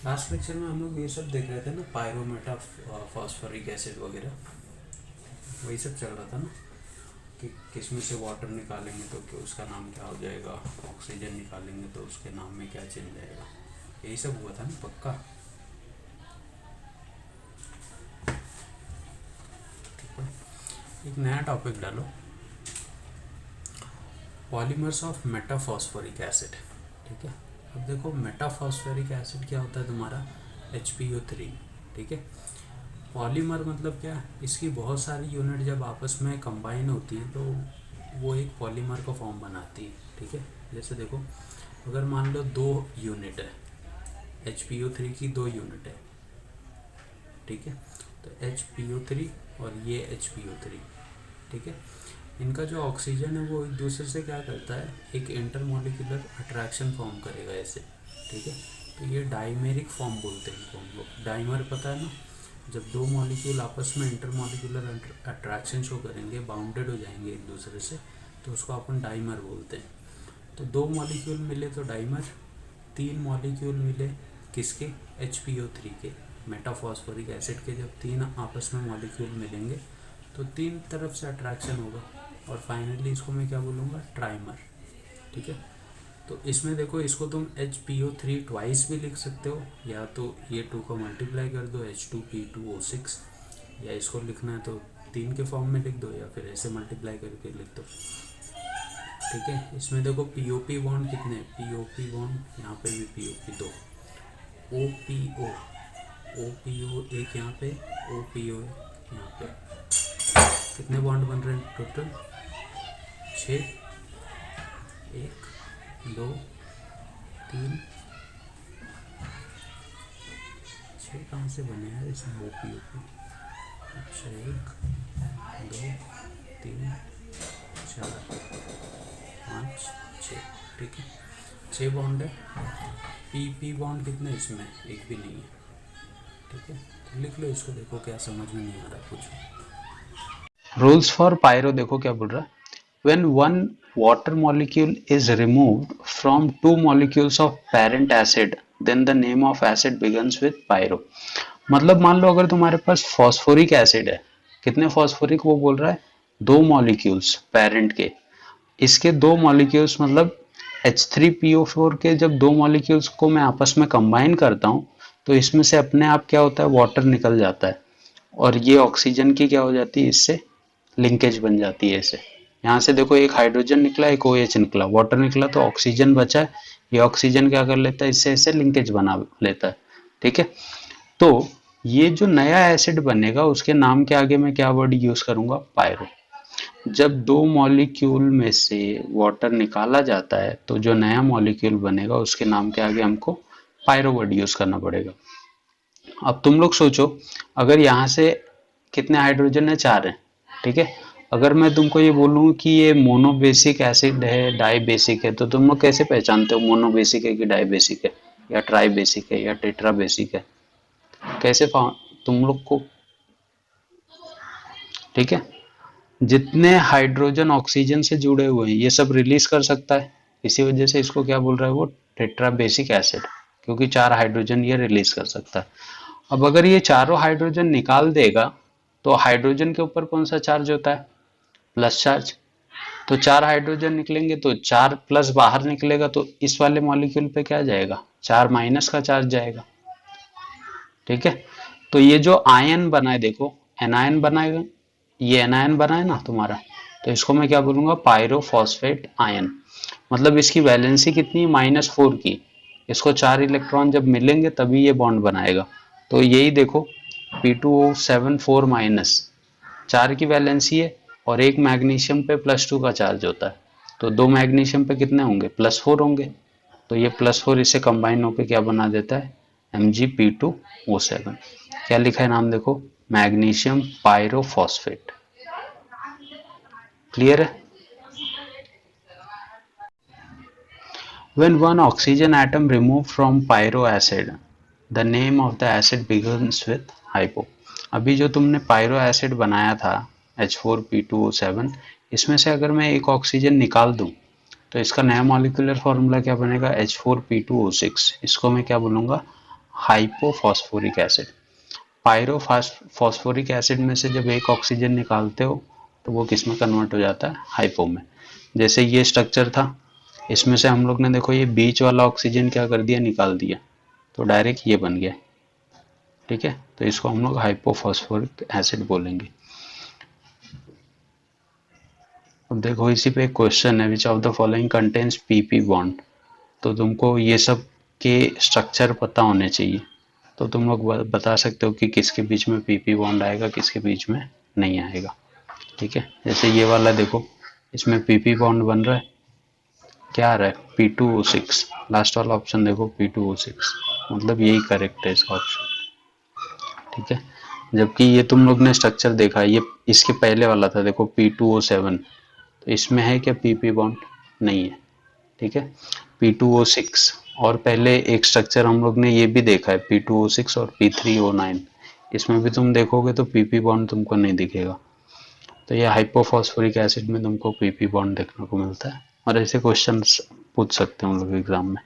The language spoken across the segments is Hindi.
लास्ट लेक्चर में हम लोग ये सब देख रहे थे ना, पायरोमेटा फॉस्फोरिक एसिड वगैरह, वही सब चल रहा था ना कि किसमें से वाटर निकालेंगे तो कि उसका नाम क्या हो जाएगा, ऑक्सीजन निकालेंगे तो उसके नाम में क्या चेंज आएगा, यही सब हुआ था ना पक्का। ठीक है, एक नया टॉपिक डालो, पॉलीमर्स ऑफ मेटाफॉस्फोरिक एसिड। ठीक है, अब देखो मेटाफॉस्फोरिक एसिड क्या होता है तुम्हारा, HPO3। ठीक है, पॉलीमर मतलब क्या, इसकी बहुत सारी यूनिट जब आपस में कंबाइन होती है तो वो एक पॉलीमर का फॉर्म बनाती है। ठीक है, जैसे देखो अगर मान लो दो यूनिट है, HPO3 की दो यूनिट है। ठीक है, तो HPO3 और ये HPO3। ठीक है, इनका जो ऑक्सीजन है वो एक दूसरे से क्या करता है, एक इंटरमोलिकुलर अट्रैक्शन फॉर्म करेगा ऐसे। ठीक है, तो ये डाइमेरिक फॉर्म बोलते हैं इनको हम लोग। डाइमर पता है ना, जब दो मॉलिक्यूल आपस में इंटरमॉलिक्यूलर अट्रैक्शन शो करेंगे, बाउंडेड हो जाएंगे एक दूसरे से, तो उसको अपन डाइमर बोलते हैं। तो दो मॉलिक्यूल मिले तो डाइमर, तीन मॉलिक्यूल मिले किसके, HPO3 के, मेटाफॉस्फोरिक एसिड के। जब तीन आपस में मॉलिक्यूल मिलेंगे तो तीन तरफ से अट्रैक्शन होगा और फाइनली इसको मैं क्या बोलूँगा, ट्राइमर। ठीक है, तो इसमें देखो इसको तुम HPO3 ट्वाइस भी लिख सकते हो, या तो ये टू को मल्टीप्लाई कर दो H2P2O6, या इसको लिखना है तो तीन के फॉर्म में लिख दो, या फिर ऐसे मल्टीप्लाई करके लिख दो। ठीक है, इसमें देखो POP बॉन्ड कितने, POP बॉन्ड यहाँ पे भी POP दो, OPO OPO एक यहाँ पे, OPO यहाँ पे, कितने बॉन्ड बन रहे हैं टोटल, 6, 1 2 3, 6 कहाँ से बने हैं इसमें, OPO। अच्छा 1 2 3 4 5 6। ठीक है, 6 बॉन्ड है। PP बॉन्ड कितने इसमें, एक भी नहीं है। ठीक है, तो लिख लो इसको, देखो क्या समझ में नहीं आ रहा कुछ। रूल्स फॉर पायरो देखो क्या बोल रहा है। When one water molecule is removed from two molecules of parent acid then the name of acid begins with pyro. मतलब मान लो अगर तुम्हारे पास फॉस्फोरिक एसिड है, कितने फॉस्फोरिक वो बोल रहा है, दो मॉलिक्यूल्स पेरेंट के, इसके दो मॉलिक्यूल्स मतलब H3PO4 के जब दो मॉलिक्यूल्स को मैं आपस में कंबाइन करता हूं तो इसमें से अपने आप क्या होता है, वाटर निकल जाता है और ये ऑक्सीजन की क्या हो जाती है, इससे लिंकेज बन जाती है ऐसे। यहाँ से देखो एक हाइड्रोजन निकला, एक OH निकला, वाटर निकला तो ऑक्सीजन बचा है, ये ऑक्सीजन क्या कर लेता है, इससे ऐसे लिंकेज बना लेता है। ठीक है, तो ये जो नया एसिड बनेगा उसके नाम के आगे मैं क्या वर्ड यूज करूंगा, पायरो। जब दो मॉलिक्यूल में से वाटर निकाला जाता है तो जो नया मॉलिक्यूल बनेगा उसके नाम के आगे हमको पायरो वर्ड यूज करना पड़ेगा। अब तुम लोग सोचो, अगर यहाँ से कितने हाइड्रोजन है, 4 है। ठीक है, अगर मैं तुमको ये बोलूँ कि ये मोनोबेसिक एसिड है, डाइबेसिक है, तो तुम लोग कैसे पहचानते हो मोनोबेसिक है कि डाइबेसिक है, या ट्राइबेसिक है या टेट्राबेसिक है, कैसे तुम लोग को। ठीक है, जितने हाइड्रोजन ऑक्सीजन से जुड़े हुए हैं ये सब रिलीज कर सकता है, इसी वजह से इसको क्या बोल रहा है वो, टेट्राबेसिक एसिड, क्योंकि 4 हाइड्रोजन ये रिलीज कर सकता है। अब अगर ये चारों हाइड्रोजन निकाल देगा तो हाइड्रोजन के ऊपर कौन सा चार्ज होता है, प्लस चार्ज। तो 4 हाइड्रोजन निकलेंगे तो 4 प्लस बाहर निकलेगा तो इस वाले मॉलिक्यूल पे क्या जाएगा, 4 माइनस का चार्ज जाएगा। ठीक है, तो ये जो आयन बना है देखो, एनायन बनाएगा, ये एनायन बना है ना तुम्हारा, तो इसको मैं क्या बोलूंगा, पायरोफॉस्फेट आयन। मतलब इसकी वैलेंसी कितनी, -4 की, इसको 4 इलेक्ट्रॉन जब मिलेंगे तभी ये बॉन्ड बनाएगा। तो यही देखो P2O7 माइनस, 4 की वैलेंसी है और एक मैग्नीशियम पे +2 का चार्ज होता है, तो दो मैग्नीशियम पे कितने होंगे, +4 होंगे। तो ये +4 इससे कंबाइन होकर क्या बना देता है, Mg P2O7। क्या लिखा है नाम देखो, मैग्नीशियम पायरोफॉस्फेट। क्लियर है। When one oxygen atom removed from pyro acid, the name of the acid begins with hypo। अभी जो तुमने पायरो एसिड बनाया था H4P2O7, इसमें से अगर मैं एक ऑक्सीजन निकाल दूं तो इसका नया मॉलिक्यूलर फॉर्मूला क्या बनेगा, H4P2O6। इसको मैं क्या बोलूंगा, हाइपोफॉस्फोरिक एसिड। पायरोफॉस्फोरिक एसिड में से जब एक ऑक्सीजन निकालते हो तो वो किस में कन्वर्ट हो जाता है, हाइपो में। जैसे ये स्ट्रक्चर था, इसमें से हम लोग ने देखो ये बीच वाला ऑक्सीजन क्या कर दिया, निकाल दिया, तो डायरेक्ट ये बन गया। ठीक है, तो इसको हम लोग हाइपोफॉस्फोरिक एसिड बोलेंगे। अब देखो इसी पे एक क्वेश्चन है, विच of the following contains PP bond. तो तुमको ये सब के स्ट्रक्चर पता होने चाहिए, तो तुम लोग बता सकते हो कि किसके बीच में पीपी बॉन्ड आएगा, किसके बीच में नहीं आएगा। ठीक है, जैसे ये वाला देखो, इसमें पीपी बॉन्ड बन रहा है, क्या आ रहा है, P2O6। लास्ट वाला ऑप्शन देखो P2O6, मतलब यही करेक्ट है इसका ऑप्शन। ठीक है, जबकि ये तुम लोग ने स्ट्रक्चर देखा, ये इसके पहले वाला था देखो P2O7, तो इसमें है क्या पीपी बॉन्ड, नहीं है। ठीक है, P2O6, और पहले एक स्ट्रक्चर हम लोग ने ये भी देखा है P2O6 और P3O9, इसमें भी तुम देखोगे तो पीपी बॉन्ड तुमको नहीं दिखेगा। तो ये हाइपोफॉस्फोरिक एसिड में तुमको पीपी बॉन्ड देखने को मिलता है, और ऐसे क्वेश्चंस पूछ सकते हैं हम लोग एग्जाम में।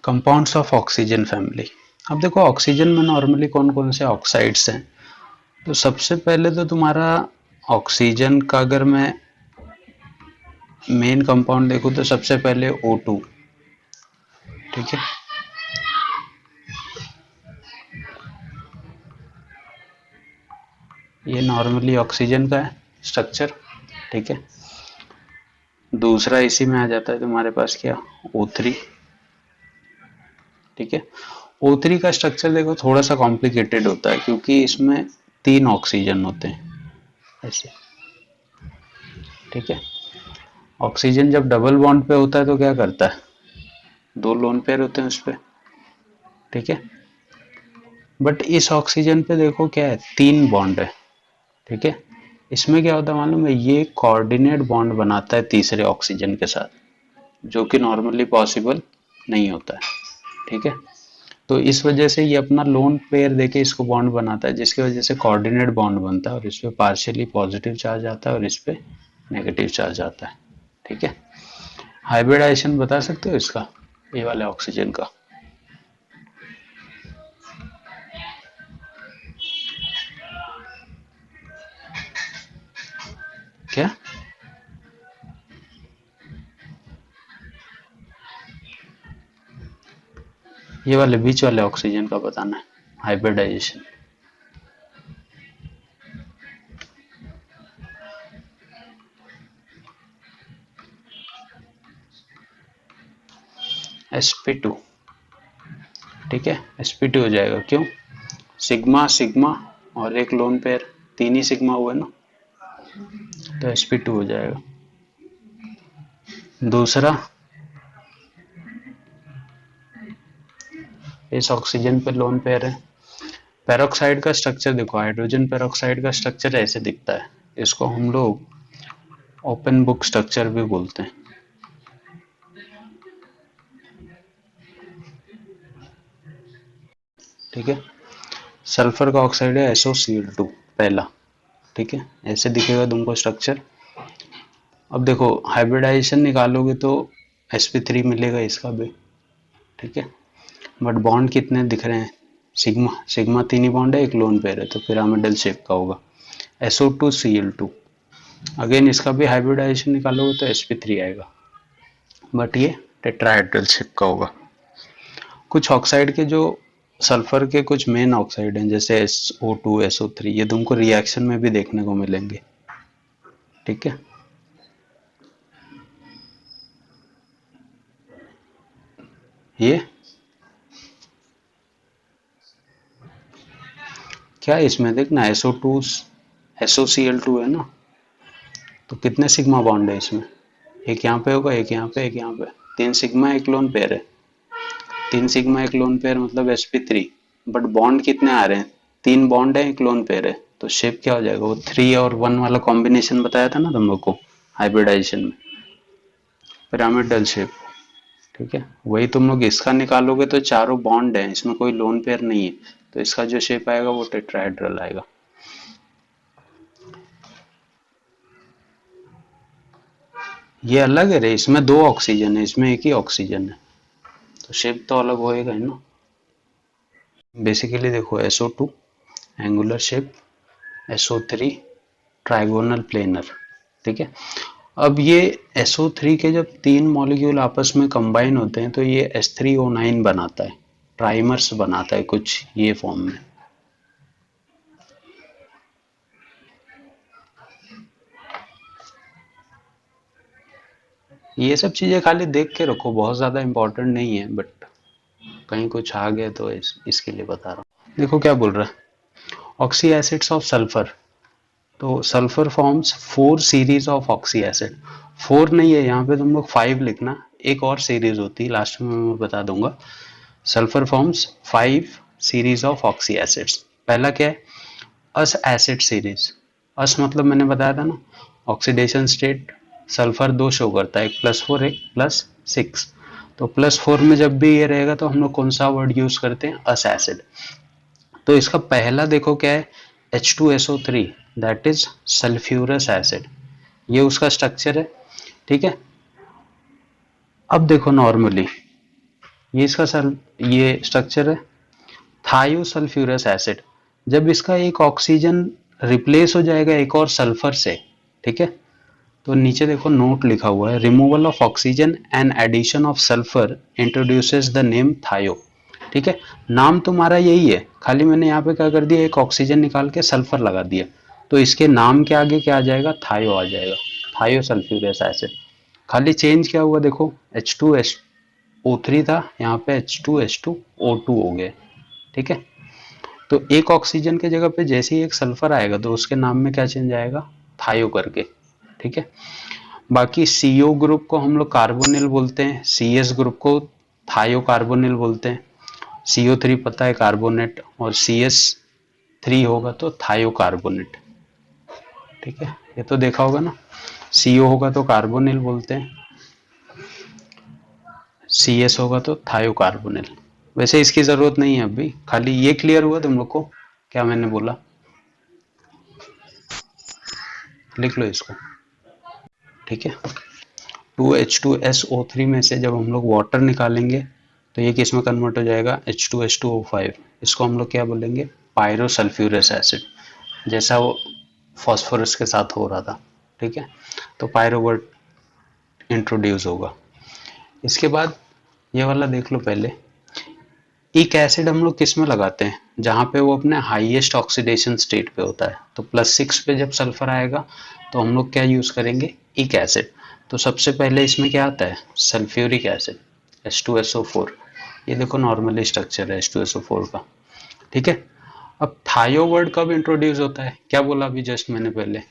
Compounds of oxygen family. अब देखो ऑक्सीजन में नॉर्मली कौन कौन से ऑक्साइड्स हैं, तो सबसे पहले तो तुम्हारा ऑक्सीजन का अगर मैं मेन कंपाउंड देखूं तो सबसे पहले O2। ठीक है, ये नॉर्मली ऑक्सीजन का है स्ट्रक्चर। ठीक है, दूसरा इसी में आ जाता है तुम्हारे पास क्या, O3। ठीक है, O3 का स्ट्रक्चर देखो थोड़ा सा कॉम्प्लिकेटेड होता है, क्योंकि इसमें 3 ऑक्सीजन होते हैं ऐसे। ठीक है, ऑक्सीजन जब डबल बॉन्ड पे होता है तो क्या करता है, 2 लोन पेयर होते हैं उस पर। ठीक है, बट इस ऑक्सीजन पे देखो क्या है, 3 बॉन्ड है। ठीक है, इसमें क्या होता है मालूम है, ये कोऑर्डिनेट बॉन्ड बनाता है तीसरे ऑक्सीजन के साथ, जो कि नॉर्मली पॉसिबल नहीं होता है। ठीक है, तो इस वजह से ये अपना लोन पेयर देके इसको बॉन्ड बनाता है, जिसकी वजह से कोऑर्डिनेट बॉन्ड बनता है, और इस पे पार्शियली पॉजिटिव चार्ज आता है और इस पे नेगेटिव चार्ज आता है। ठीक है, हाइब्रिडाइजेशन बता सकते हो इसका, ये वाले ऑक्सीजन का। क्या, ये वाले बीच वाले ऑक्सीजन का बताना है हाइब्रिडाइजेशन। sp2। ठीक है, sp2 हो जाएगा, क्यों, सिग्मा सिग्मा और एक लोन पेयर, 3 ही सिग्मा हुआ ना, तो sp2 हो जाएगा। दूसरा, इस ऑक्सीजन पे लोन पेयर है। पेरोक्साइड का स्ट्रक्चर देखो, हाइड्रोजन पेरोक्साइड का स्ट्रक्चर ऐसे दिखता है, इसको हम लोग ओपन बुक स्ट्रक्चर भी बोलते हैं। ठीक है, सल्फर का ऑक्साइड है SOCl2 पहला। ठीक है, ऐसे दिखेगा तुमको स्ट्रक्चर। अब देखो हाइब्रिडाइजेशन निकालोगे तो sp3 मिलेगा इसका भी। ठीक है, बट बॉन्ड कितने दिख रहे हैं, सिग्मा सिग्मा 3 ही बॉन्ड है, एक लोन पेयर है, तो पिरामिडल शेप का होगा। SO2Cl2, अगेन इसका भी हाइब्रिडाइजेशन निकालोगे तो sp3 आएगा, बट ये टेट्राहेड्रल शेप का होगा। कुछ ऑक्साइड के जो सल्फर के कुछ मेन ऑक्साइड हैं, जैसे SO2 SO3, ये तुमको रिएक्शन में भी देखने को मिलेंगे। ठीक है, ये क्या, इसमें देखना SO2 SOCl2 है ना, तो कितने सिग्मा बॉन्ड है इसमें, एक यहाँ पे होगा, एक यहाँ पे, एक यहाँ पे, 3 सिग्मा एक लोन पेयर है, 3 सिग्मा एक लोन पेयर मतलब sp3, बट बॉन्ड कितने आ रहे हैं, 3 बॉन्ड है, एक लोन पेयर है, तो शेप क्या हो जाएगा, वो 3 और 1 वाला कॉम्बिनेशन बताया था ना तुम लोग को हाइब्रिडाइजेशन में, पिरामिडल शेप। ठीक है, वही तुम लोग इसका निकालोगे तो चारों बॉन्ड है, इसमें कोई लोन पेयर नहीं है, तो इसका जो शेप आएगा वो टेट्राहेड्रल आएगा। ये अलग है रे, इसमें 2 ऑक्सीजन है, इसमें एक ही ऑक्सीजन है, तो शेप तो अलग होएगा ही ना। बेसिकली देखो SO2 angular shape, SO3 trigonal planar, ठीक है। अब ये SO3 के जब 3 मॉलिक्यूल आपस में कंबाइन होते हैं तो ये H3O9 बनाता है, ट्राइमर्स बनाता है कुछ ये फॉर्म में। ये सब चीजें खाली देख के रखो, बहुत ज्यादा इंपॉर्टेंट नहीं है, बट कहीं कुछ आ गया तो इसके लिए बता रहा हूँ। देखो क्या बोल रहा है, ऑक्सी एसिड्स ऑफ सल्फर। तो sulphur forms 4 series of oxy acid. 4 नहीं है यहाँ पे, तुम लोग 5 लिखना, एक और सीरीज होती है लास्ट में मैं बता दूंगा। Sulphur forms 5 series of oxy acids. पहला क्या है, अस एसिड सीरीज। अस मतलब मैंने बताया था ना, ऑक्सीडेशन स्टेट सल्फर 2 शो करता है, एक +4 एक +6। तो +4 में जब भी ये रहेगा तो हम लोग कौन सा वर्ड यूज करते हैं, अस एसिड। तो इसका पहला देखो क्या है, H2SO3 that is sulphurous acid, ये उसका स्ट्रक्चर है, ठीक है। अब देखो नॉर्मली ये इसका ये स्ट्रक्चर है थायोसल्फ्यूरस एसिड। जब इसका एक ऑक्सीजन रिप्लेस हो जाएगा एक और सल्फर से, ठीक है, तो नीचे देखो नोट लिखा हुआ है, removal of oxygen and addition of sulphur introduces the name thio, ठीक है। नाम तुम्हारा यही है, खाली मैंने यहाँ पे क्या कर दिया, एक ऑक्सीजन निकाल के सल्फर लगा दिया, तो इसके नाम के आगे क्या आ जाएगा, थायो आ जाएगा, थायोसल्फ्यूरस एसिड। खाली चेंज क्या हुआ देखो, H2SO3 था, यहाँ पे H2H2O2 हो गया, ठीक है। तो एक ऑक्सीजन के जगह पे जैसे ही एक सल्फर आएगा तो उसके नाम में क्या चेंज आएगा, थायो करके, ठीक है। बाकी CO ग्रुप को हम लोग कार्बोनिल बोलते हैं, CS ग्रुप को थायो कार्बोनिल बोलते हैं, CO3 पता है कार्बोनेट, और CS3 होगा तो थायो कार्बोनेट, ठीक है, ये तो देखा होगा ना। CO होगा तो कार्बोनिल बोलते हैं, CS होगा तो थायो कार्बोनिल। वैसे इसकी जरूरत नहीं है अभी, खाली ये क्लियर हुआ तुम लोग को क्या मैंने बोला, लिख लो इसको, ठीक है। 2H2SO3 में से जब हम लोग वाटर निकालेंगे तो ये किस में कन्वर्ट हो जाएगा, H2H2O5। इसको हम लोग क्या बोलेंगे, पायरोसल्फ्यूरस एसिड, जैसा वो फॉस्फोरस के साथ हो रहा था, ठीक है। तो पायरो वर्ड इंट्रोड्यूस होगा। इसके बाद ये वाला देख लो पहले, एक एसिड हम लोग किस में लगाते हैं, जहां पे वो अपने हाईएस्ट ऑक्सीडेशन स्टेट पे होता है। तो +6 पे जब सल्फर आएगा तो हम लोग क्या यूज करेंगे, एक एसिड। तो सबसे पहले इसमें क्या आता है, सल्फ्यूरिक एसिड, H2SO4। ये देखो नॉर्मली स्ट्रक्चर है H2SO4 का, ठीक है। अब थायो वर्ड कब इंट्रोड्यूस होता है, क्या बोला अभी जस्ट मैंने पहले,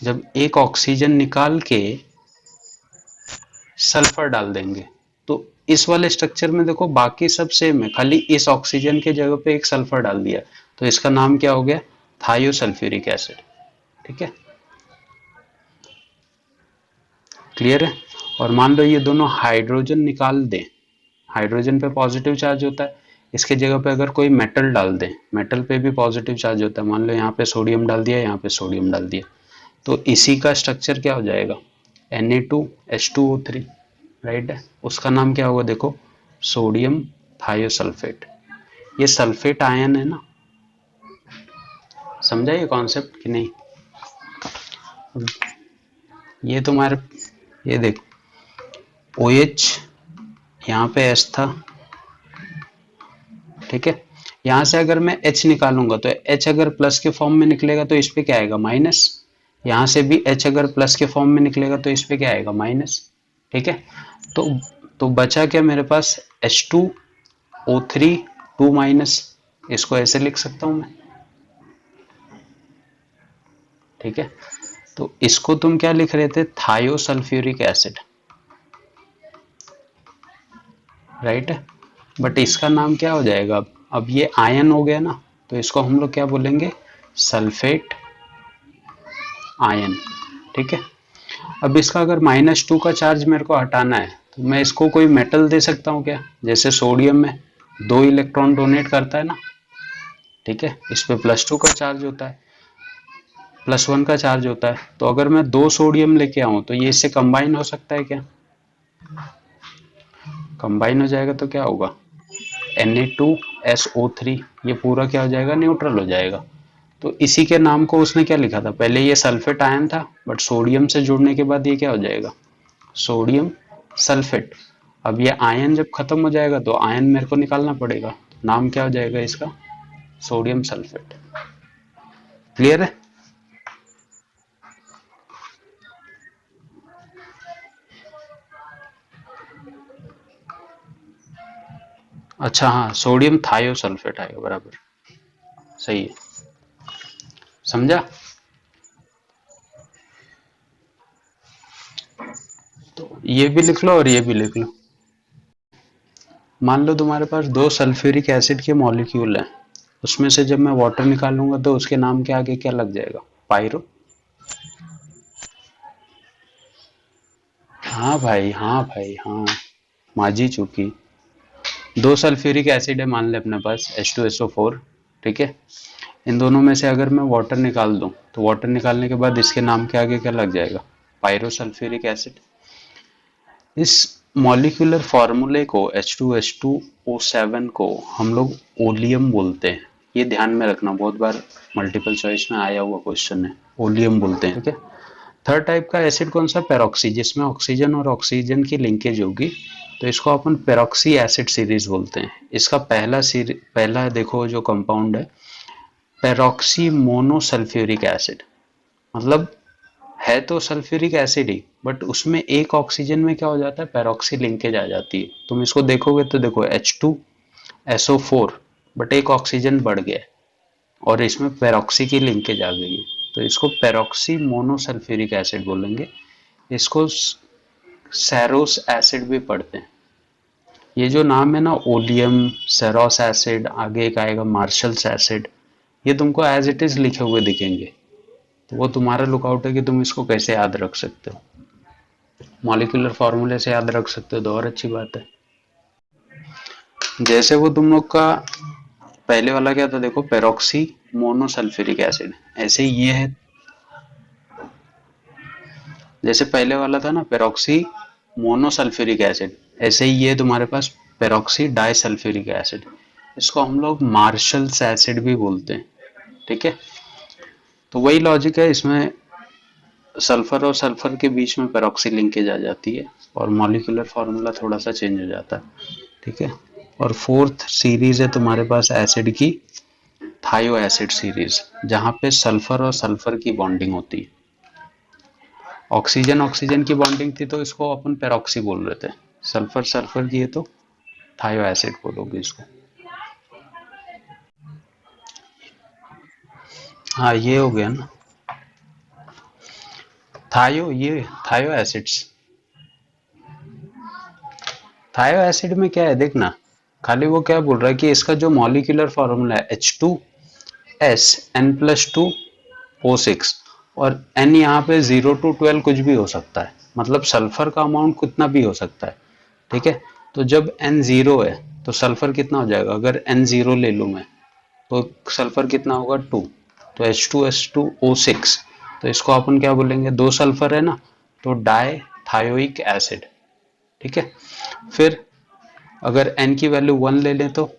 जब एक ऑक्सीजन निकाल के सल्फर डाल देंगे। तो इस वाले स्ट्रक्चर में देखो बाकी सब सेम है, खाली इस ऑक्सीजन के जगह पे एक सल्फर डाल दिया, तो इसका नाम क्या हो गया, थायोसल्फ्यूरिक एसिड, ठीक है, क्लियर है। और मान लो ये दोनों हाइड्रोजन निकाल दें, हाइड्रोजन पे पॉजिटिव चार्ज होता है, इसके जगह पे अगर कोई मेटल डाल दें, मेटल पे भी पॉजिटिव चार्ज होता है, मान लो यहाँ पे सोडियम डाल दिया, यहाँ पे सोडियम डाल दिया, तो इसी का स्ट्रक्चर क्या हो जाएगा, Na2H2O3, राइट है। उसका नाम क्या होगा देखो, सोडियम थायोसल्फेट। ये सल्फेट आयन है ना, समझा ये कॉन्सेप्ट कि नहीं। ये तुम्हारे, ये देख OH यहाँ पे H था, ठीक है। यहां से अगर मैं H निकालूंगा तो H अगर प्लस के फॉर्म में निकलेगा तो इस पे क्या आएगा, माइनस। यहां से भी H अगर प्लस के फॉर्म में निकलेगा तो इस पे क्या आएगा, माइनस, ठीक है। तो बचा क्या मेरे पास, H2O3 2 माइनस, इसको ऐसे लिख सकता हूं मैं, ठीक है। तो इसको तुम क्या लिख रहे थे, थायोसल्फ्यूरिक एसिड, राइट है। बट इसका नाम क्या हो जाएगा, अब ये आयन हो गया ना, तो इसको हम लोग क्या बोलेंगे, सल्फेट आयन, ठीक है। अब इसका अगर -2 का चार्ज मेरे को हटाना है तो मैं इसको कोई मेटल दे सकता हूँ क्या, जैसे सोडियम में 2 इलेक्ट्रॉन डोनेट करता है ना, ठीक है। इस पे +2 का चार्ज होता है, +1 का चार्ज होता है, तो अगर मैं 2 सोडियम लेके आऊं तो ये इससे कंबाइन हो सकता है क्या, कंबाइन हो जाएगा तो क्या होगा, Na2SO3, ये पूरा क्या हो जाएगा, न्यूट्रल हो जाएगा। तो इसी के नाम को उसने क्या लिखा था, पहले ये सल्फेट आयन था, बट सोडियम से जुड़ने के बाद ये क्या हो जाएगा, सोडियम सल्फेट। अब ये आयन जब खत्म हो जाएगा तो आयन मेरे को निकालना पड़ेगा, नाम क्या हो जाएगा इसका, सोडियम सल्फेट। क्लियर है? अच्छा हाँ, सोडियम थायोसल्फेट आएगा, बराबर, सही है, समझा? तो ये भी लिख लो और ये भी लिख लो। मान लो तुम्हारे पास दो सल्फ्यूरिक एसिड के मॉलिक्यूल हैं, उसमें से जब मैं वाटर निकालूंगा तो उसके नाम के आगे क्या लग जाएगा, पायरो। हाँ भाई, हाँ भाई, हाँ, माजी चूकी। दो सल्फ्यूरिक एसिड है मान ले अपने पास, H2SO4, ठीक है। इन दोनों में से अगर मैं वाटर निकाल दूं तो वाटर निकालने के बाद इसके नाम के आगे क्या लग जाएगा, पायरो सल्फ्यूरिक एसिड। इस मॉलिक्यूलर फार्मूले को H2H2O7 को हम लोग ओलियम बोलते हैं, ये ध्यान में रखना, बहुत बार मल्टीपल चॉइस में आया हुआ क्वेश्चन है, ओलियम बोलते हैं, ठीक है। थर्ड टाइप का एसिड कौन सा, पेरोक्सी, जिसमें ऑक्सीजन और ऑक्सीजन की लिंकेज होगी, तो इसको अपन पेरोक्सी एसिड सीरीज बोलते हैं। इसका पहला देखो जो कंपाउंड है, पेरोक्सी मोनोसल्फ्यूरिक एसिड, मतलब है तो सल्फ्यूरिक एसिड ही, बट उसमें एक ऑक्सीजन में क्या हो जाता है, पेरोक्सी लिंकेज आ जाती है। तुम इसको देखोगे तो देखो H2SO4, बट एक ऑक्सीजन बढ़ गया और इसमें पेरोक्सी की लिंकेज आ गई है, तो इसको पेरोक्सी मोनोसल्फ्यूरिक एसिड बोलेंगे। इसको सेरोस एसिड भी पढ़ते हैं। ये जो नाम है ना, ओलियम, सेरोस एसिड, आगे एक आएगा मार्शल्स एसिड, ये तुमको एज इट इज लिखे हुए दिखेंगे, तो वो तुम्हारा लुकआउट है कि तुम इसको कैसे याद रख सकते हो। मॉलिक्यूलर फार्मूले से याद रख सकते हो तो और अच्छी बात है। जैसे वो तुम लोग का पहले वाला क्या था, देखो पेरोक्सी मोनोसल्फ्यूरिक एसिड, ऐसे ही ये है, जैसे पहले वाला था ना पेरोक्सी मोनोसल्फ्यूरिक एसिड, ऐसे ही ये तुम्हारे पास पेरोक्सी डाइसल्फ्यूरिक एसिड, इसको हम लोग मार्शल्स एसिड भी बोलते हैं, ठीक है। तो वही लॉजिक है, इसमें सल्फर और सल्फर के बीच में पेरोक्सी लिंकेज आ जाती है और मॉलिक्यूलर फार्मूला थोड़ा सा चेंज हो जाता है, ठीक है। और फोर्थ सीरीज है तुम्हारे पास एसिड की, थायो एसिड सीरीज, जहां पे सल्फर और सल्फर की बॉन्डिंग होती है। ऑक्सीजन ऑक्सीजन की बॉन्डिंग थी तो इसको अपन पेरोक्सी बोल रहे थे, सल्फर सल्फर की है तो थायो एसिड बोलोगे इसको। हाँ ये हो गया ना, ये थायो एसिड्स, थायो एसिड में क्या है देखना, खाली वो क्या बोल रहा है कि इसका जो मॉलिक्यूलर फॉर्मूला है H2SN+2O6, और N यहाँ पे 0 to 12 कुछ भी हो सकता है, मतलब सल्फर का अमाउंट कितना भी हो सकता है, ठीक है। तो जब N 0 है तो सल्फर कितना हो जाएगा, अगर N 0 ले लूँ मैं तो सल्फर कितना होगा 2, तो H2S2O6, तो इसको अपन क्या बोलेंगे, दो सल्फर है ना, तो डाई थायोइक एसिड, ठीक है। फिर अगर N की वैल्यू 1 ले लें तो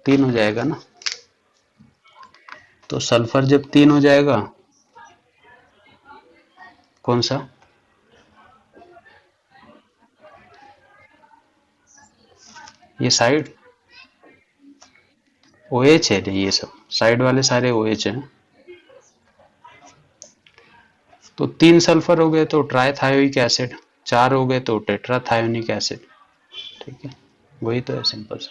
3 हो जाएगा ना, तो सल्फर जब 3 हो जाएगा, कौन सा, ये साइड OH है, ये सब साइड वाले सारे OH हैं, तो 3 सल्फर हो गए तो ट्राइथायोइक एसिड, 4 हो गए तो टेट्राथायोनिक एसिड, ठीक है, वही तो है सिंपल सा।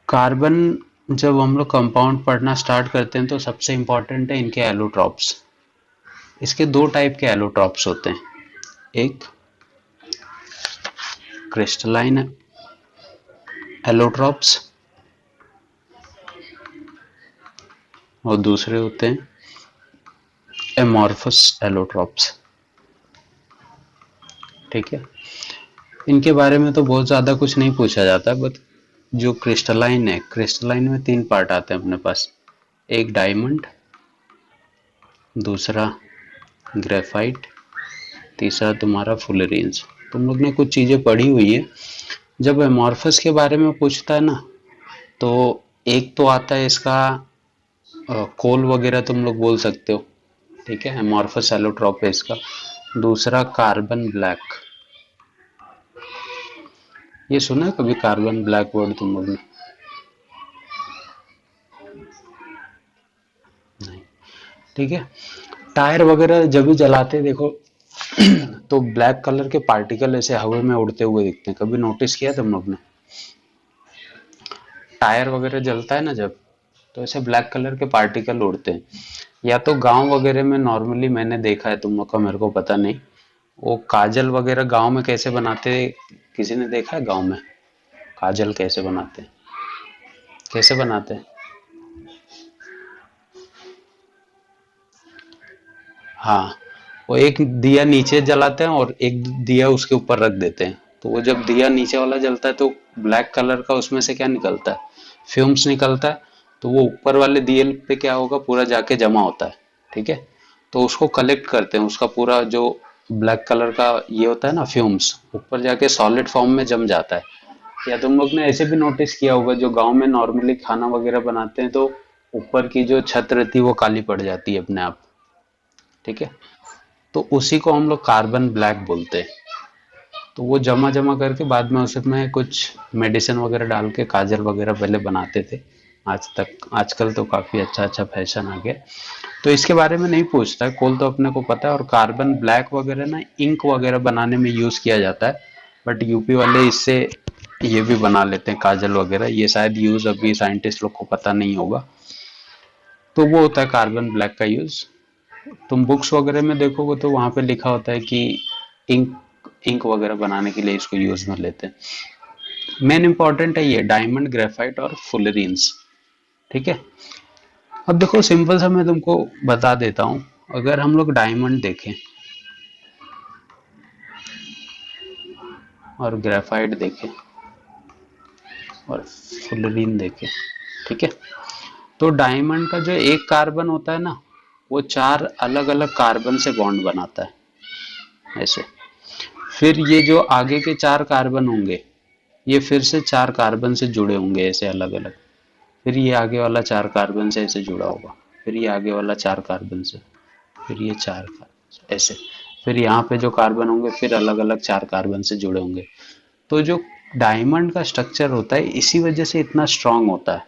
कार्बन जब हम लोग कंपाउंड पढ़ना स्टार्ट करते हैं तो सबसे इंपॉर्टेंट है इनके एलोट्रॉप्स। इसके दो टाइप के एलोट्रॉप्स होते हैं, एक क्रिस्टलाइन एलोट्रॉप्स और दूसरे होते हैं एमॉर्फस एलोट्रॉप्स, ठीक है। इनके बारे में तो बहुत ज़्यादा कुछ नहीं पूछा जाता, बट जो क्रिस्टलाइन है, क्रिस्टलाइन में 3 पार्ट आते हैं अपने पास, एक डायमंड, दूसरा ग्रेफाइट, तीसरा तुम्हारा फुलरेंस। तुम लोग ने कुछ चीज़ें पढ़ी हुई है। जब एमॉर्फस के बारे में पूछता है ना, तो एक तो आता है इसका कोल वगैरह तुम लोग बोल सकते हो, ठीक है, एमॉर्फस एलोट्रॉप है इसका। दूसरा कार्बन ब्लैक, ये सुना है कभी कार्बन ब्लैक वर्ड तुम लोग ने? नहीं, ठीक है। टायर वगैरह जब भी जलाते हैं देखो तो ब्लैक कलर के पार्टिकल ऐसे हवा में उड़ते हुए दिखते हैं, कभी नोटिस किया तुम लोग ने? टायर वगैरह जलता है ना जब, तो ऐसे ब्लैक कलर के पार्टिकल उड़ते हैं। या तो गांव वगैरह में नॉर्मली मैंने देखा है, तुम लोग का मेरे को पता नहीं, वो काजल वगैरह गांव में कैसे बनाते, किसी ने देखा है गांव में काजल कैसे बनाते? कैसे बनाते हैं? हाँ, वो एक दिया नीचे जलाते हैं और एक दिया उसके ऊपर रख देते हैं, तो वो जब दिया नीचे वाला जलता है तो ब्लैक कलर का उसमें से क्या निकलता है, फ्यूम्स निकलता है। तो वो ऊपर वाले दिए पे क्या होगा, पूरा जाके जमा होता है, ठीक है। तो उसको कलेक्ट करते हैं, उसका पूरा जो ब्लैक कलर का ये होता है ना फ्यूम्स, ऊपर जाके सॉलिड फॉर्म में जम जाता है। या तुम लोग ने ऐसे भी नोटिस किया होगा, जो गांव में नॉर्मली खाना वगैरह बनाते हैं तो ऊपर की जो छत रहती है वो काली पड़ जाती है अपने आप, ठीक है। तो उसी को हम लोग कार्बन ब्लैक बोलते हैं। तो वो जमा जमा करके बाद में उसमें कुछ मेडिसिन वगैरह डाल के काजल वगैरह पहले बनाते थे। आजकल तो काफ़ी अच्छा अच्छा फैशन आ गया, तो इसके बारे में नहीं पूछता है। कोल तो अपने को पता है, और कार्बन ब्लैक वगैरह ना इंक वगैरह बनाने में यूज़ किया जाता है, बट यूपी वाले इससे ये भी बना लेते हैं काजल वगैरह। ये शायद यूज़ अभी साइंटिस्ट लोग को पता नहीं होगा, तो वो होता है कार्बन ब्लैक का यूज़। तुम बुक्स वगैरह में देखोगे तो वहां पे लिखा होता है कि इंक इंक वगैरह बनाने के लिए इसको यूज में लेते हैं। मेन इंपॉर्टेंट है ये डायमंड, ग्रेफाइट और फुलरेंस, ठीक है। अब देखो सिंपल सा मैं तुमको बता देता हूँ। अगर हम लोग डायमंड देखें और ग्रेफाइट देखें और फुलरीन देखें, ठीक है, तो डायमंड का जो एक कार्बन होता है ना, वो 4 अलग अलग कार्बन से बॉन्ड बनाता है ऐसे। फिर ये जो आगे के 4 कार्बन होंगे, ये फिर से 4 कार्बन से जुड़े होंगे ऐसे अलग अलग। फिर ये आगे वाला 4 कार्बन से ऐसे जुड़ा होगा, फिर ये आगे वाला 4 कार्बन से, फिर ये 4 कार्बन से ऐसे। फिर यहाँ पे जो कार्बन होंगे फिर अलग अलग 4 कार्बन से जुड़े होंगे। तो जो डायमंड का स्ट्रक्चर होता है इसी वजह से इतना स्ट्रांग होता है।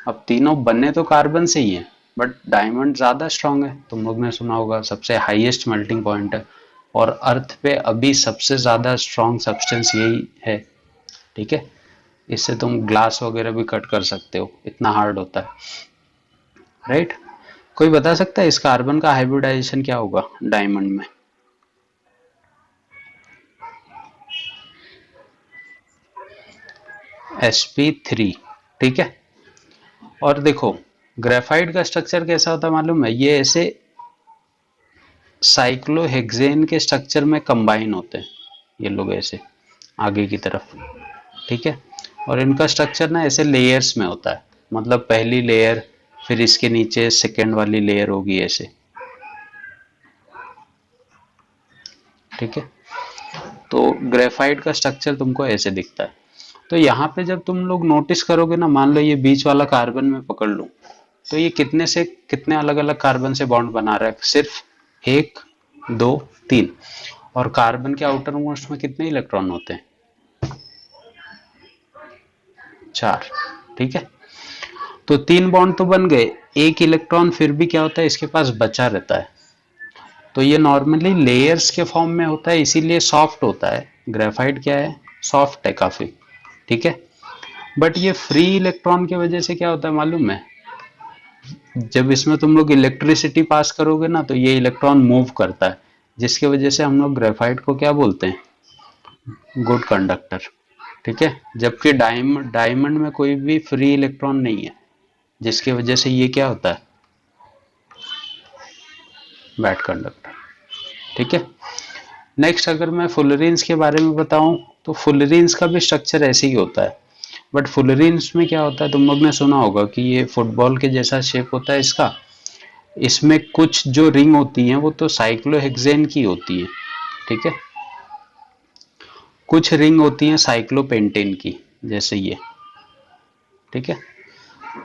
अब तीनों बने तो कार्बन से ही है, बट डायमंड ज्यादा स्ट्रांग है। तुम लोग ने सुना होगा सबसे हाईएस्ट मेल्टिंग पॉइंट है, और अर्थ पे अभी सबसे ज्यादा स्ट्रांग सब्सटेंस यही है, ठीक है। इससे तुम ग्लास वगैरह भी कट कर सकते हो, इतना हार्ड होता है, राइट। कोई बता सकता है इस कार्बन का हाइब्रिडाइजेशन क्या होगा डायमंड में? sp3, ठीक है। और देखो ग्रेफाइट का स्ट्रक्चर कैसा होता है मालूम है? ये ऐसे साइक्लोहेक्सेन के स्ट्रक्चर में कंबाइन होते हैं ये लोग ऐसे आगे की तरफ, ठीक है। और इनका स्ट्रक्चर ना ऐसे लेयर्स में होता है, मतलब पहली लेयर, फिर इसके नीचे सेकेंड वाली लेयर होगी ऐसे, ठीक है। तो ग्रेफाइट का स्ट्रक्चर तुमको ऐसे दिखता है। तो यहाँ पे जब तुम लोग नोटिस करोगे ना, मान लो ये बीच वाला कार्बन में पकड़ लूं, तो ये कितने से कितने अलग अलग कार्बन से बॉन्ड बना रहा है? सिर्फ 1 2 3। और कार्बन के आउटर मोस्ट में कितने इलेक्ट्रॉन होते हैं? 4, ठीक है। तो 3 बॉन्ड तो बन गए, एक इलेक्ट्रॉन फिर भी क्या होता है इसके पास बचा रहता है। तो ये नॉर्मली लेयर्स के फॉर्म में होता है, इसीलिए सॉफ्ट होता है। ग्रेफाइट क्या है? सॉफ्ट है काफी, ठीक है। बट ये फ्री इलेक्ट्रॉन की वजह से क्या होता है मालूम है? जब इसमें तुम लोग इलेक्ट्रिसिटी पास करोगे ना, तो ये इलेक्ट्रॉन मूव करता है, जिसकी वजह से हम लोग ग्रेफाइट को क्या बोलते हैं? गुड कंडक्टर, ठीक है। जबकि डायमंड में कोई भी फ्री इलेक्ट्रॉन नहीं है, जिसकी वजह से ये क्या होता है? बैड कंडक्टर, ठीक है। नेक्स्ट अगर मैं फुलरेंस के बारे में बताऊं, तो फुलरेंस का भी स्ट्रक्चर ऐसे ही होता है। बट फुलरेंस में क्या होता है, तुम लोग ने सुना होगा कि ये फुटबॉल के जैसा शेप होता है इसका। इसमें कुछ जो रिंग होती हैं वो तो साइक्लोहेक्सेन की होती है, ठीक है। कुछ रिंग होती हैं साइक्लोपेंटेन की, जैसे ये, ठीक है।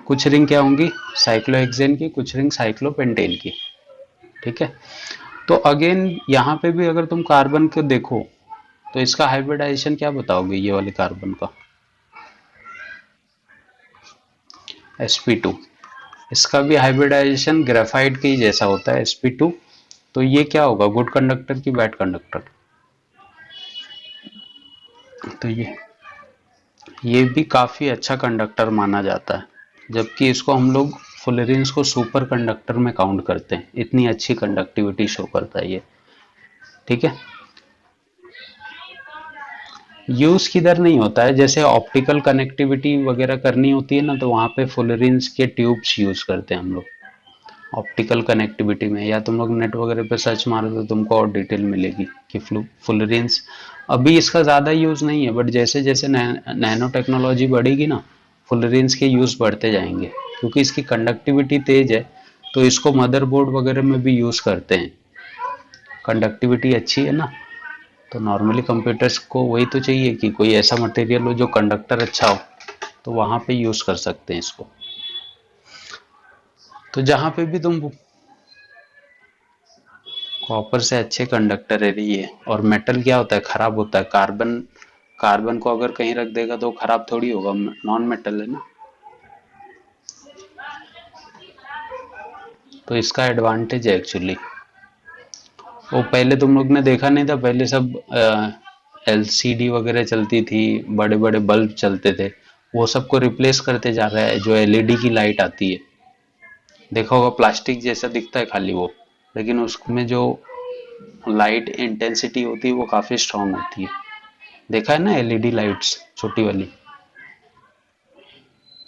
कुछ रिंग क्या होंगी, साइक्लोहेक्सेन की, कुछ रिंग साइक्लोपेंटेन की, ठीक है। तो अगेन यहाँ पे भी अगर तुम कार्बन को देखो तो इसका हाइब्रिडाइजेशन क्या बताओगे, ये वाले कार्बन का, sp2। इसका भी हाइब्रिडाइजेशन ग्रेफाइट के ही जैसा होता है, sp2। तो ये क्या होगा, गुड कंडक्टर की बैड कंडक्टर। तो ये भी काफी अच्छा कंडक्टर माना जाता है, जबकि इसको हम लोग फुलरेंस को सुपर कंडक्टर में काउंट करते हैं, इतनी अच्छी कंडक्टिविटी शो करता है ये, ठीक है। यूज किधर नहीं होता है, जैसे ऑप्टिकल कनेक्टिविटी वगैरह करनी होती है ना, तो वहाँ पे फुलरेंस के ट्यूब्स यूज करते हैं हम लोग ऑप्टिकल कनेक्टिविटी में। या तुम लोग नेट वगैरह पे सर्च मारो तो तुमको और डिटेल मिलेगी कि फुलरेंस अभी इसका ज़्यादा यूज़ नहीं है, बट जैसे जैसे नैनो टेक्नोलॉजी बढ़ेगी ना, फुलरेंस के यूज़ बढ़ते जाएंगे, क्योंकि इसकी कंडक्टिविटी तेज है, तो इसको मदरबोर्ड वगैरह में भी यूज़ करते हैं। कंडक्टिविटी अच्छी है ना, तो नॉर्मली कंप्यूटर्स को वही तो चाहिए कि कोई ऐसा मटेरियल हो जो कंडक्टर अच्छा हो, तो वहाँ पे यूज़ कर सकते हैं इसको। तो जहाँ पे भी तुम, कॉपर से अच्छे कंडक्टर है ये। और मेटल क्या होता है, खराब होता है। कार्बन कार्बन को अगर कहीं रख देगा तो खराब थोड़ी होगा, नॉन मेटल है ना। तो इसका एडवांटेज है एक्चुअली। वो पहले तुम लोग ने देखा नहीं था, पहले सब एलसीडी वगैरह चलती थी, बड़े बड़े बल्ब चलते थे, वो सबको रिप्लेस करते जा रहा है। जो एलईडी की लाइट आती है, देखा होगा, प्लास्टिक जैसा दिखता है खाली वो, लेकिन उसमें जो लाइट इंटेंसिटी होती है वो काफी स्ट्रांग होती है। देखा है ना एलईडी लाइट्स छोटी वाली,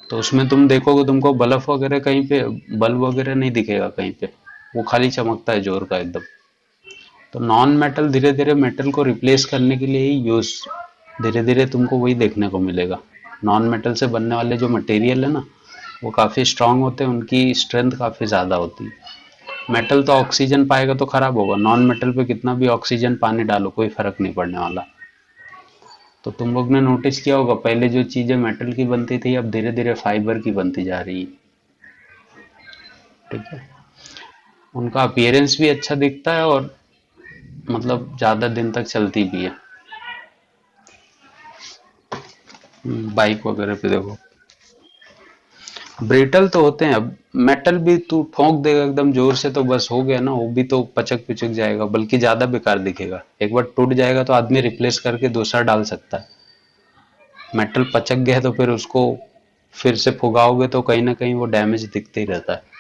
तो उसमें तुम देखोगे तुमको बल्ब वगैरह कहीं पे, बल्ब वगैरह नहीं दिखेगा कहीं पे, वो खाली चमकता है जोर का एकदम। तो नॉन मेटल धीरे धीरे मेटल को रिप्लेस करने के लिए ही यूज, धीरे धीरे तुमको वही देखने को मिलेगा। नॉन मेटल से बनने वाले जो मटेरियल है ना, वो काफ़ी स्ट्रांग होते हैं, उनकी स्ट्रेंथ काफ़ी ज़्यादा होती है। मेटल तो ऑक्सीजन पाएगा तो खराब होगा, नॉन मेटल पे कितना भी ऑक्सीजन पानी डालो कोई फर्क नहीं पड़ने वाला। तो तुम लोग ने नोटिस किया होगा, पहले जो चीज़ें मेटल की बनती थी अब धीरे धीरे फाइबर की बनती जा रही है, ठीक है। उनका अपीयरेंस भी अच्छा दिखता है और मतलब ज़्यादा दिन तक चलती भी है। बाइक वगैरह पे देखो, ब्रिटल तो होते हैं। अब मेटल भी तू ठोक देगा एकदम जोर से तो बस हो गया ना, वो भी तो पचक पिचक जाएगा, बल्कि ज्यादा बेकार दिखेगा। एक बार टूट जाएगा तो आदमी रिप्लेस करके दूसरा डाल सकता है। मेटल पचक गया तो फिर उसको फिर से फुगाओगे तो कहीं ना कहीं वो डैमेज दिखते ही रहता है।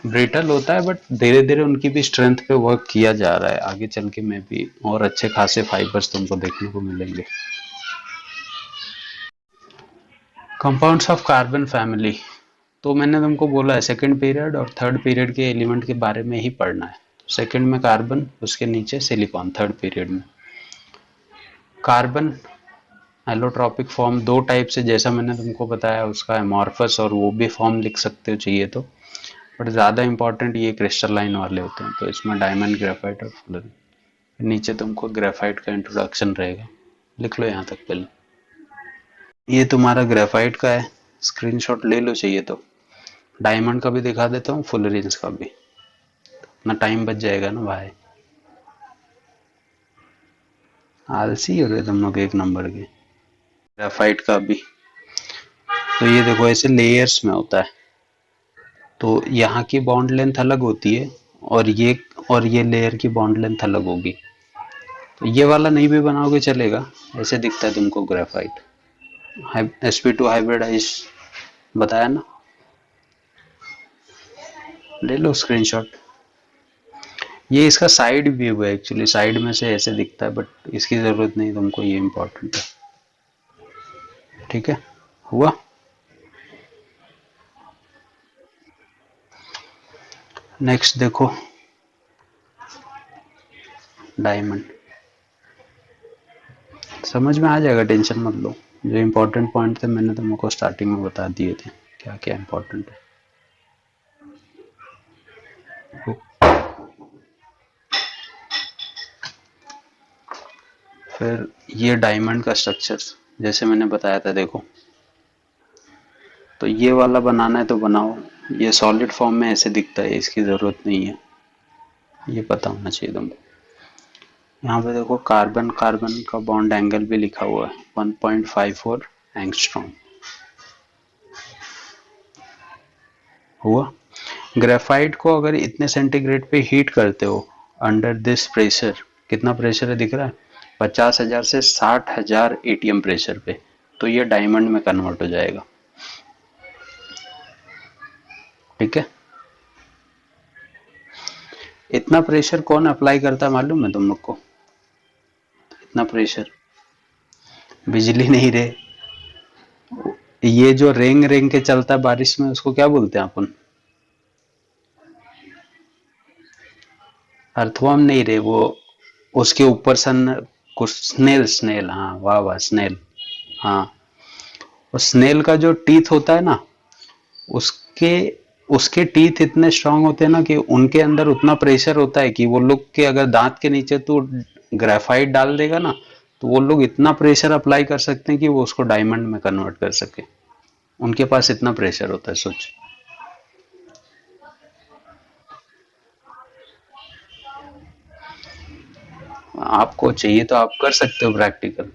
ब्रिटल होता है, बट धीरे धीरे उनकी भी स्ट्रेंथ पे वर्क किया जा रहा है, आगे चल के में भी और अच्छे खासे फाइबर्स तुमको देखने को मिलेंगे। कंपाउंड्स ऑफ कार्बन फैमिली, तो मैंने तुमको बोला है सेकंड पीरियड और थर्ड पीरियड के एलिमेंट के बारे में ही पढ़ना है। सेकंड में कार्बन, उसके नीचे सिलिकॉन, थर्ड पीरियड में। कार्बन एलोट्रॉपिक फॉर्म दो टाइप से, जैसा मैंने तुमको बताया, उसका एमॉर्फस और वो भी फॉर्म लिख सकते हो चाहिए तो, बट ज़्यादा इंपॉर्टेंट ये क्रिस्टलाइन वाले होते हैं। तो इसमें डायमंड, ग्रेफाइट और फ्लोरीन। नीचे तुमको ग्रेफाइट का इंट्रोडक्शन रहेगा, लिख लो यहाँ तक पहले। ये तुम्हारा ग्रेफाइट का है, स्क्रीनशॉट ले लो चाहिए तो। डायमंड का भी दिखा देता हूँ, फुलरेंस का भी, ना टाइम बच जाएगा ना भाई। आलसी हो रहे तुम लोग एक नंबर के। ग्रेफाइट का भी तो ये देखो ऐसे लेयर्स में होता है, तो यहाँ की बॉन्ड लेंथ अलग होती है और ये लेयर की बॉन्ड लेंथ अलग होगी। तो ये वाला नहीं भी बनाओगे चलेगा, ऐसे दिखता है तुमको ग्रेफाइट। sp2 हाइब्रिडाइज बताया ना, ले लो स्क्रीनशॉट। ये इसका साइड व्यू है एक्चुअली, साइड में से ऐसे दिखता है, बट इसकी जरूरत नहीं तुमको, ये इंपॉर्टेंट है, ठीक है। हुआ। नेक्स्ट देखो डायमंड, समझ में आ जाएगा, टेंशन मत लो। जो इंपॉर्टेंट पॉइंट थे मैंने तुमको स्टार्टिंग में बता दिए थे, क्या क्या इंपॉर्टेंट है। फिर ये डायमंड का स्ट्रक्चर जैसे मैंने बताया था, देखो तो ये वाला बनाना है तो बनाओ, ये सॉलिड फॉर्म में ऐसे दिखता है, इसकी जरूरत नहीं है, ये पता होना चाहिए तुमको। यहाँ पे देखो कार्बन कार्बन का बॉन्ड एंगल भी लिखा हुआ है 1.54 एंगस्ट्रॉम हुआ। ग्रेफाइट को अगर इतने सेंटीग्रेड पे हीट करते हो अंडर दिस प्रेशर, कितना प्रेशर है दिख रहा है, 50,000 से 60,000 एटीएम प्रेशर पे, तो ये डायमंड में कन्वर्ट हो जाएगा। ठीक है, इतना प्रेशर कौन अप्लाई करता है मालूम है तुम लोग को? इतना प्रेशर बिजली नहीं रे, ये जो रेंग रेंग के चलता है बारिश में, उसको क्या बोलते हैं अपन? अर्थवर्म नहीं रे, वो उसके ऊपर सन कुछ स्नेल, स्नेल, हाँ वाह वाह स्नेल, हाँ और स्नेल का जो टीथ होता है ना, उसके उसके टीथ इतने स्ट्रांग होते हैं ना कि उनके अंदर उतना प्रेशर होता है कि वो लोग के अगर दांत के नीचे तो ग्रेफाइट डाल देगा ना, तो वो लोग इतना प्रेशर अप्लाई कर सकते हैं कि वो उसको डायमंड में कन्वर्ट कर सके, उनके पास इतना प्रेशर होता है, सोच। आपको चाहिए तो आप कर सकते हो प्रैक्टिकल,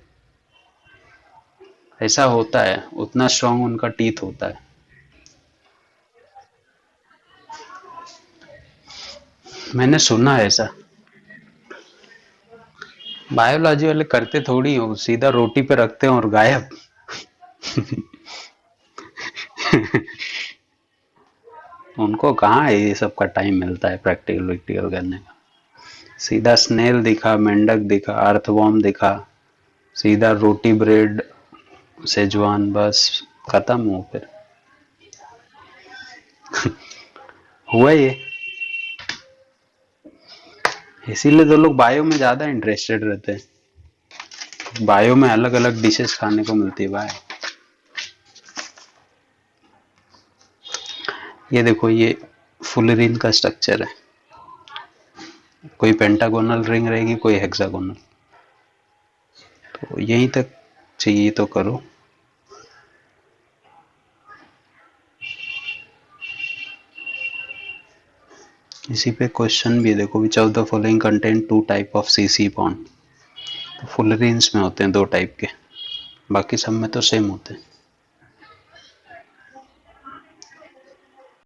ऐसा होता है, उतना स्ट्रांग उनका टीथ होता है। मैंने सुना है ऐसा। बायोलॉजी वाले करते थोड़ी हो, सीधा रोटी पे रखते हैं और गायब। उनको कहाँ है ये सब का टाइम मिलता है प्रैक्टिकल वैक्टिकल करने का। सीधा स्नेल दिखा, मेंढक दिखा, अर्थवॉर्म दिखा, सीधा रोटी ब्रेड सेजवान, बस खत्म हो फिर। हुआ ये, इसीलिए तो लोग बायो में ज्यादा इंटरेस्टेड रहते हैं, बायो में अलग अलग डिशेस खाने को मिलती है भाई। ये देखो ये फुलरिन का स्ट्रक्चर है, कोई पेंटागोनल रिंग रहेगी, कोई हेक्सागोनल, तो यहीं तक चाहिए तो करो। इसी पे क्वेश्चन भी देखो, which of the following content two type of CC bond, तो फुलरिन्स में होते हैं दो टाइप के, बाकी सब में तो सेम होते हैं।